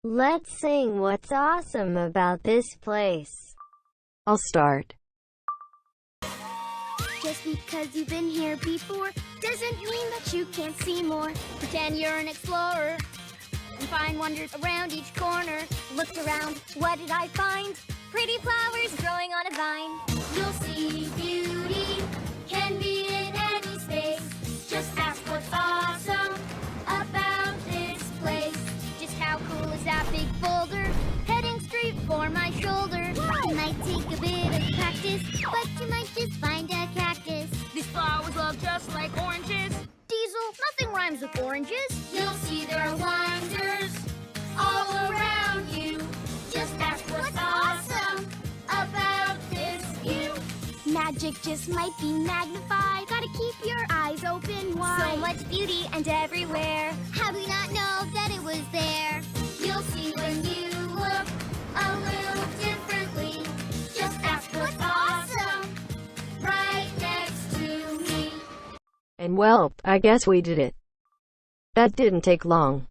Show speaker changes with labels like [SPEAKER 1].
[SPEAKER 1] Let's sing what's awesome about this place.
[SPEAKER 2] I'll start.
[SPEAKER 3] Just because you've been here before doesn't mean that you can't see more. Pretend you're an explorer and find wonders around each corner. Looked around, what did I find? Pretty flowers growing on a vine. You'll see beauty can be in any space. Just ask what's awesome about this place. Just how cool is that big boulder heading straight for my shoulder? You might take a bit of practice, but you might just find a cactus. These flowers look just like oranges. Diesel, nothing rhymes with oranges. You'll see there are wonders all around you. Just ask what's awesome about this view. Magic just might be magnified. Gotta keep your eyes open wide. So much beauty and everywhere. How do you not know that it was there? You'll see when you look a little differently. Just ask what's awesome right next to me.
[SPEAKER 2] And well, I guess we did it. That didn't take long.